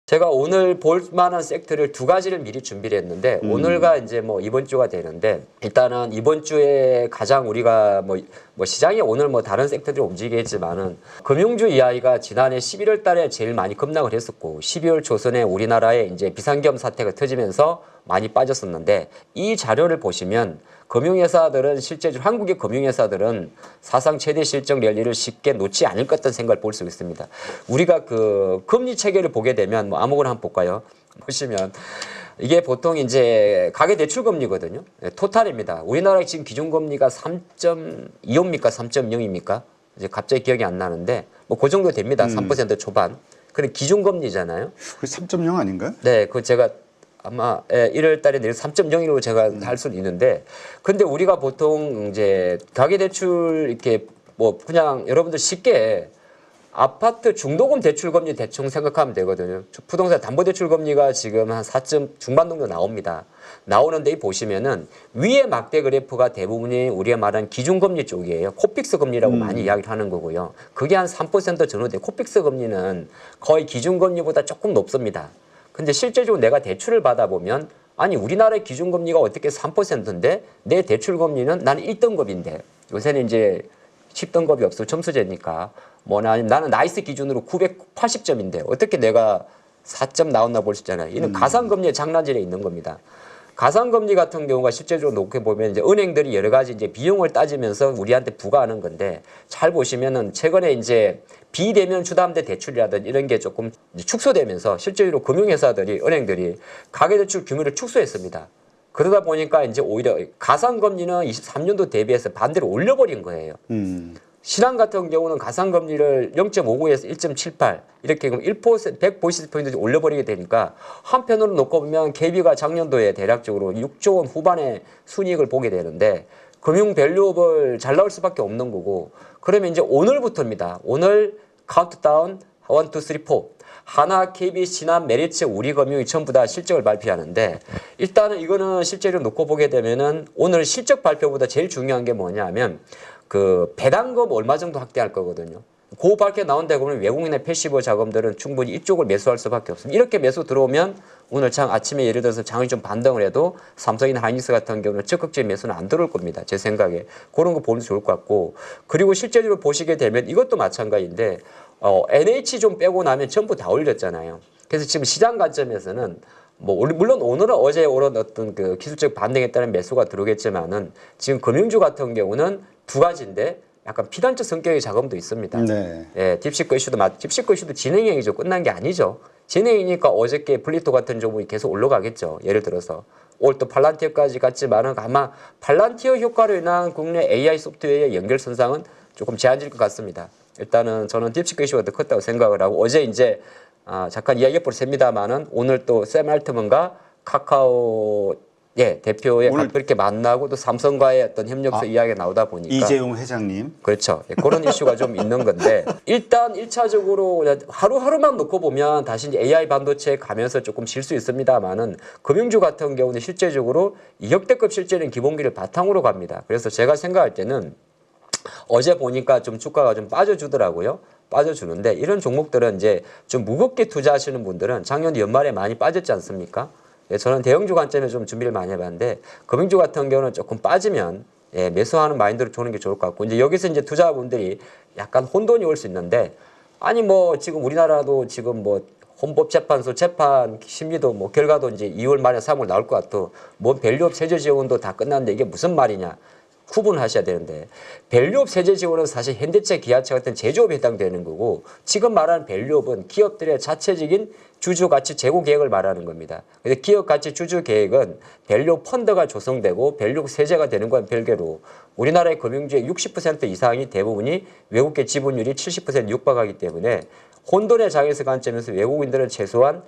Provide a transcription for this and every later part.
제가 오늘 볼 만한 섹터를 두 가지를 미리 준비를 했는데 오늘과 이제 뭐 이번 주가 되는데 일단은 이번 주에 가장 우리가 뭐 시장이 오늘 뭐 다른 섹터들이 움직이겠지만은 금융주 이야기가 지난해 11월 달에 제일 많이 급락을 했었고 12월 초선에 우리나라에 이제 비상겸 사태가 터지면서 많이 빠졌었는데 이 자료를 보시면 금융회사들은 실제적으로 한국의 금융회사들은 사상 최대 실적 랠리를 쉽게 놓지 않을 것 같다는 생각을 볼 수 있습니다. 우리가 그 금리 체계를 보게 되면 뭐 아무거나 한번 볼까요? 보시면 이게 보통 이제 가계대출금리거든요. 토탈입니다. 우리나라 지금 기준금리가 3.25입니까? 3.0입니까? 이제 갑자기 기억이 안 나는데 뭐 그 정도 됩니다. 3% 초반. 근데 기준금리잖아요. 그 3.0 아닌가요? 네, 그 제가 아마 1월 달에 내일 3.0으로 제가 할 수는 있는데 근데 우리가 보통 이제 가계대출 이렇게 뭐 그냥 여러분들 쉽게 아파트 중도금 대출금리 대충 생각하면 되거든요. 부동산 담보대출금리가 지금 한 4점 중반 정도 나옵니다. 나오는데 이 보시면은 위에 막대 그래프가 대부분이 우리가 말하는 기준금리 쪽이에요. 코픽스 금리라고 많이 이야기를 하는 거고요. 그게 한 3% 전후 돼. 코픽스 금리는 거의 기준금리보다 조금 높습니다. 근데 실제적으로 내가 대출을 받아보면 아니 우리나라의 기준금리가 어떻게 3%인데 내 대출금리는 나는 1등급인데 요새는 이제 10등급이 없어 점수제니까 뭐나 아니면 나는 나이스 기준으로 980점인데 어떻게 내가 4점 나왔나 볼 수 있잖아요. 이는 가상금리의 장난질에 있는 겁니다. 가상금리 같은 경우가 실제적으로 놓게 보면 이제 은행들이 여러 가지 이제 비용을 따지면서 우리한테 부과하는 건데 잘 보시면은 최근에 이제 비대면 주담대 대출이라든지 이런 게 조금 축소되면서 실제로 금융회사들이 은행들이 가계대출 규모를 축소했습니다. 그러다 보니까 이제 오히려 가상금리는 23년도 대비해서 반대로 올려버린 거예요. 신한 같은 경우는 가상금리를 0.59에서 1.78 이렇게 그럼 1% 100베이시스포인트 올려버리게 되니까 한편으로 놓고 보면 KB가 작년도에 대략적으로 6조 원 후반의 순이익을 보게 되는데 금융 밸류업을 잘 나올 수밖에 없는 거고 그러면 이제 오늘부터입니다. 오늘 카운트다운 1, 2, 3, 4 하나, KB, 신한, 메리츠, 우리금융이 전부 다 실적을 발표하는데 일단은 이거는 실제로 놓고 보게 되면은 오늘 실적 발표보다 제일 중요한 게 뭐냐면 그 배당금 얼마 정도 확대할 거거든요. 그 밝게 나온다 보면 외국인의 패시브 자금들은 충분히 이쪽을 매수할 수밖에 없습니다. 이렇게 매수 들어오면 오늘 장 아침에 예를 들어서 장이 좀 반등을 해도 삼성이나 하이닉스 같은 경우는 적극적인 매수는 안 들어올 겁니다. 제 생각에. 그런 거 보면 좋을 것 같고 그리고 실제로 보시게 되면 이것도 마찬가지인데 NH 좀 빼고 나면 전부 다 올렸잖아요. 그래서 지금 시장 관점에서는 뭐 물론 오늘은 어제 오른 어떤 그 기술적 반등에 따른 매수가 들어오겠지만은 지금 금융주 같은 경우는 두 가지인데 약간 피단적 성격의 자금도 있습니다. 네. 예, 딥시크 이슈도 진행형이죠. 끝난 게 아니죠. 진행이니까 어저께 플리토 같은 종목이 계속 올라가겠죠. 예를 들어서 올 또 팔란티어까지 갔지만은 아마 팔란티어 효과로 인한 국내 AI 소프트웨어의 연결 선상은 조금 제한질 것 같습니다. 일단은 저는 딥시크 이슈가 더 컸다고 생각을 하고 어제 이제 잠깐 이야기해볼 셉니다만은 오늘 또 샘 알트먼과 카카오 대표의 그렇게 만나고 또 삼성과의 어떤 협력서 이야기가 나오다 보니까 이재용 회장님 그렇죠. 그런 이슈가 좀 있는 건데 일단 1차적으로 하루하루만 놓고 보면 다시 이제 AI 반도체에 가면서 조금 질 수 있습니다만은 금융주 같은 경우는 실제적으로 역대급 실제는 기본기를 바탕으로 갑니다. 그래서 제가 생각할 때는 어제 보니까 좀 주가가 좀 빠져주더라고요. 빠져주는데 이런 종목들은 이제 좀 무겁게 투자하시는 분들은 작년 연말에 많이 빠졌지 않습니까? 저는 대형주 관점에서 좀 준비를 많이 해봤는데 금융주 같은 경우는 조금 빠지면 매수하는 마인드로 주는 게 좋을 것 같고 이제 여기서 이제 투자분들이 약간 혼돈이 올 수 있는데 아니 뭐 지금 우리나라도 지금 뭐 헌법재판소 재판 심리도 뭐 결과도 이제 2월 말에 3월 나올 것 같고 뭔 밸류업 세제 지원도 다 끝났는데 이게 무슨 말이냐. 구분하셔야 되는데 밸류업 세제 지원은 사실 현대차, 기아차 같은 제조업에 해당되는 거고 지금 말하는 밸류업은 기업들의 자체적인 주주 가치 제고 계획을 말하는 겁니다. 그래서 기업 가치 주주 계획은 밸류업 펀드가 조성되고 밸류업 세제가 되는 건 별개로 우리나라의 금융주의 60% 이상이 대부분이 외국계 지분율이 70% 육박하기 때문에 혼돈의 장에서 관점에서 외국인들은 최소한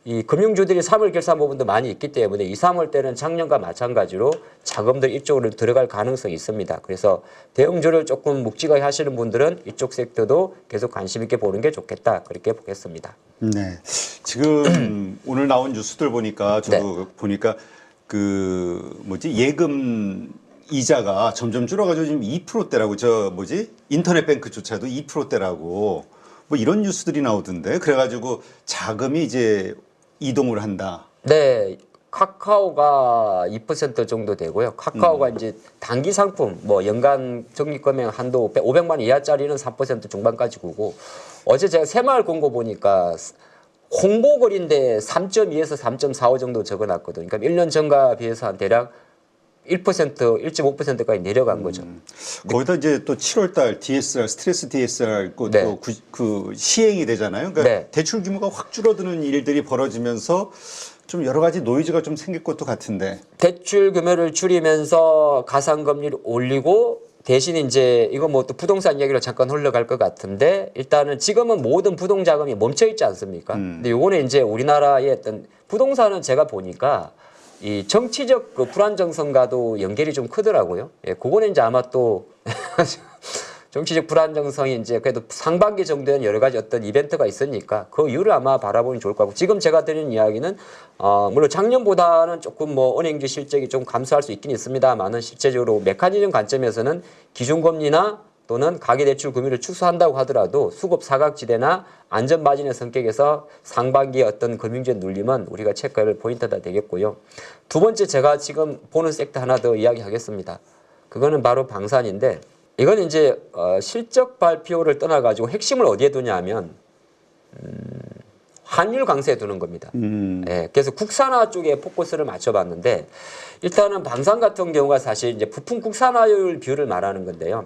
이 금융주들이 3월 결산 부분도 많이 있기 때문에 2, 3월 때는 작년과 마찬가지로 자금들 이쪽으로 들어갈 가능성이 있습니다. 그래서 대형주를 조금 묵직하게 하시는 분들은 이쪽 섹터도 계속 관심 있게 보는 게 좋겠다. 그렇게 보겠습니다. 네. 지금 오늘 나온 뉴스들 보니까 저도 보니까 그 뭐지 예금 이자가 점점 줄어가지고 지금 2%대라고 인터넷 뱅크조차도 2%대라고 뭐 이런 뉴스들이 나오던데. 그래가지고 자금이 이제 이동을 한다. 네. 카카오가 2% 정도 되고요. 카카오가 이제 단기 상품, 뭐 연간 적립금액 한도 500만 원 이하짜리는 3% 중반까지 구고, 어제 제가 새마을 공고 보니까 홍보글인데 3.2에서 3.45 정도 적어놨거든요. 그러니까 1년 전과 비해서 한 대략 1%, 1.5%까지 내려간 거죠. 거기다 이제 또 7월달 DSR, 스트레스 DSR 네. 또 그 시행이 되잖아요. 그러니까 네. 대출 규모가 확 줄어드는 일들이 벌어지면서 좀 여러 가지 노이즈가 좀 생길 것도 같은데. 대출 규모를 줄이면서 가상금리를 올리고, 대신 이제 이거 뭐 또 부동산 얘기로 잠깐 흘러갈 것 같은데, 일단은 지금은 모든 부동 자금이 멈춰 있지 않습니까? 근데 요거는 이제 우리나라의 어떤 부동산은 제가 보니까 이 정치적 그 불안정성과도 연결이 좀 크더라고요. 예, 그거는 이제 아마 또 정치적 불안정성이 이제 그래도 상반기 정도에는 여러 가지 어떤 이벤트가 있으니까 그 이유를 아마 바라보면 좋을 것 같고, 지금 제가 드리는 이야기는 물론 작년보다는 조금 뭐 은행주 실적이 좀 감소할 수 있긴 있습니다만은, 실제적으로 메커니즘 관점에서는 기준금리나 또는 가계대출 금리를 축소한다고 하더라도 수급 사각지대나 안전마진의 성격에서 상반기의 어떤 금융적 눌림은 우리가 체크할 포인트가 되겠고요. 두 번째, 제가 지금 보는 섹터 하나 더 이야기하겠습니다. 그거는 바로 방산인데, 이건 이제 실적 발표를 떠나가지고 핵심을 어디에 두냐면 환율 강세에 두는 겁니다. 예, 그래서 국산화 쪽에 포커스를 맞춰봤는데, 일단은 방산 같은 경우가 사실 이제 부품 국산화율 비율을 말하는 건데요.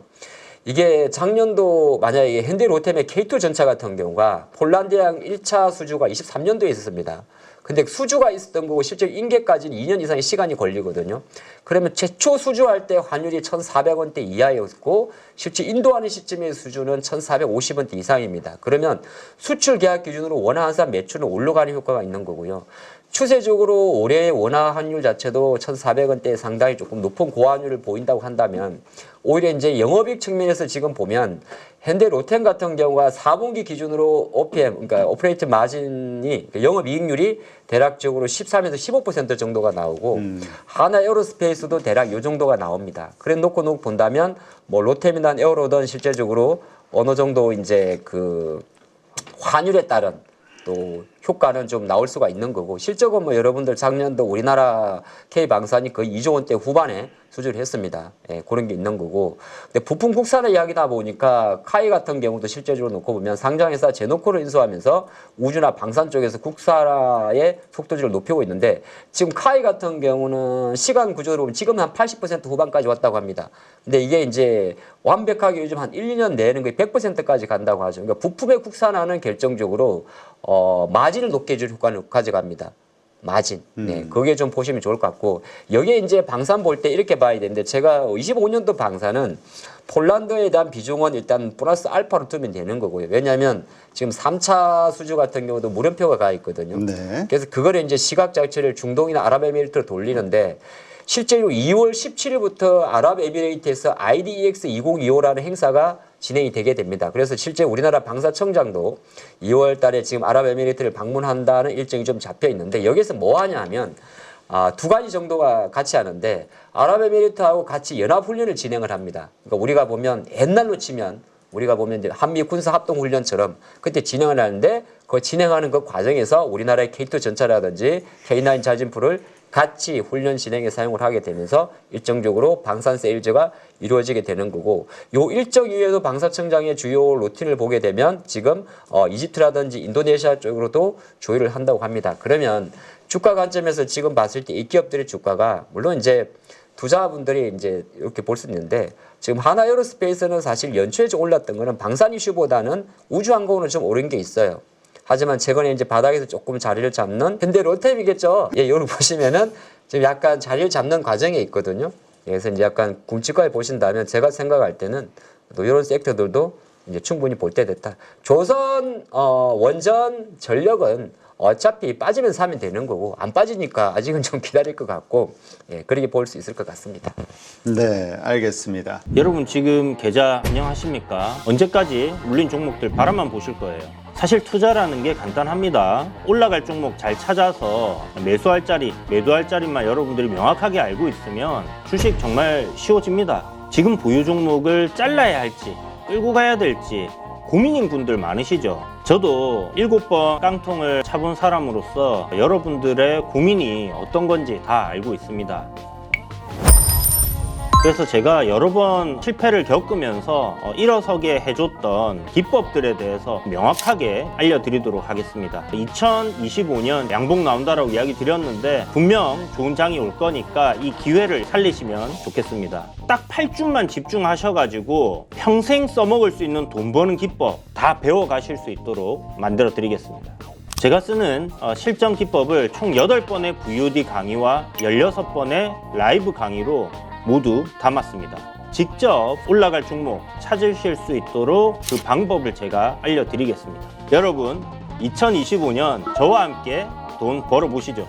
이게 작년도 만약에 현대로템의 K2 전차 같은 경우가 폴란드양 1차 수주가 23년도에 있었습니다. 근데 수주가 있었던 거고 실제 인계까지는 2년 이상의 시간이 걸리거든요. 그러면 최초 수주할 때 환율이 1,400원대 이하였고, 실제 인도하는 시점의 수주는 1,450원대 이상입니다. 그러면 수출 계약 기준으로 원화 환산 매출은 올라가는 효과가 있는 거고요. 추세적으로 올해 원화 환율 자체도 1,400원대 상당히 조금 높은 고환율을 보인다고 한다면, 오히려 이제 영업이익 측면에서 지금 보면 현대 로템 같은 경우가 4분기 기준으로 OPM, 그러니까 오퍼레이트 마진이, 영업이익률이 대략적으로 13에서 15% 정도가 나오고, 하나 에어로스페이스도 대략 이 정도가 나옵니다. 그래 놓고 본다면 뭐 로템이나 에어로든 실제적으로 어느 정도 이제 그 환율에 따른 또 효과는 좀 나올 수가 있는 거고, 실적은 뭐 여러분들 작년도 우리나라 K방산이 거의 2조 원대 후반에 수주를 했습니다. 예, 그런 게 있는 거고. 근데 부품 국산화 이야기다 보니까 카이 같은 경우도 실제적으로 놓고 보면 상장회사 제노코를 인수하면서 우주나 방산 쪽에서 국산화의 속도를 높이고 있는데, 지금 카이 같은 경우는 시간 구조로 보면 지금 한 80% 후반까지 왔다고 합니다. 근데 이게 이제 완벽하게 요즘 한 1, 2년 내는 거의 100%까지 간다고 하죠. 그러니까 부품의 국산화는 결정적으로 마진을 높게 해줄 효과를 가져갑니다. 마진. 네, 그게 좀 보시면 좋을 것 같고, 여기에 이제 방산 볼 때 이렇게 봐야 되는데, 제가 25년도 방산은 폴란드에 대한 비중은 일단 플러스 알파로 두면 되는 거고요. 왜냐하면 지금 3차 수주 같은 경우도 물음표가 가 있거든요. 네. 그래서 그거를 이제 시각 자체를 중동이나 아랍에미리트로 돌리는데, 실제로 2월 17일부터 아랍에미레이트에서 IDEX 2025라는 행사가 진행이 되게 됩니다. 그래서 실제 우리나라 방사청장도 2월 달에 지금 아랍에미레이트를 방문한다는 일정이 좀 잡혀 있는데, 여기서 뭐 하냐면 두 가지 정도가 같이 하는데, 아랍에미레이트하고 같이 연합훈련을 진행을 합니다. 그러니까 우리가 보면 옛날로 치면 우리가 보면 이제 한미 군사 합동 훈련처럼 그때 진행을 하는데, 그 진행하는 그 과정에서 우리나라의 K2 전차라든지 K9 자진포를 같이 훈련 진행에 사용을 하게 되면서 일정적으로 방산 세일즈가 이루어지게 되는 거고, 요 일정 이후에도 방사청장의 주요 루틴을 보게 되면 지금 이집트라든지 인도네시아 쪽으로도 조율을 한다고 합니다. 그러면 주가 관점에서 지금 봤을 때 이 기업들의 주가가, 물론 이제 투자분들이 이제 이렇게 볼 수 있는데, 지금 하나 에어로스페이스는 사실 연초에 좀 올랐던 거는 방산 이슈보다는 우주항공으로 좀 오른 게 있어요. 하지만 최근에 이제 바닥에서 조금 자리를 잡는 현대 로템이겠죠. 예, 여기 보시면은 지금 약간 자리를 잡는 과정에 있거든요. 그래서 이제 약간 굵직하게 보신다면 제가 생각할 때는 또 이런 섹터들도 이제 충분히 볼 때 됐다. 조선, 원전, 전력은 어차피 빠지면 사면 되는 거고, 안 빠지니까 아직은 좀 기다릴 것 같고, 예, 그렇게 볼 수 있을 것 같습니다. 네, 알겠습니다. 여러분 지금 계좌 안녕하십니까? 언제까지 물린 종목들 바라만 보실 거예요. 사실 투자라는 게 간단합니다. 올라갈 종목 잘 찾아서 매수할 자리, 매도할 자리만 여러분들이 명확하게 알고 있으면 주식 정말 쉬워집니다. 지금 보유 종목을 잘라야 할지, 끌고 가야 될지 고민인 분들 많으시죠? 저도 7번 깡통을 차본 사람으로서 여러분들의 고민이 어떤 건지 다 알고 있습니다. 그래서 제가 여러 번 실패를 겪으면서 일어서게 해줬던 기법들에 대해서 명확하게 알려드리도록 하겠습니다. 2025년 양복 나온다라고 이야기 드렸는데 분명 좋은 장이 올 거니까 이 기회를 살리시면 좋겠습니다. 딱 8주만 집중하셔가지고 평생 써먹을 수 있는 돈 버는 기법 다 배워가실 수 있도록 만들어 드리겠습니다. 제가 쓰는 실전 기법을 총 8번의 VOD 강의와 16번의 라이브 강의로 모두 담았습니다. 직접 올라갈 종목 찾으실 수 있도록 그 방법을 제가 알려드리겠습니다. 여러분, 2025년 저와 함께 돈 벌어보시죠.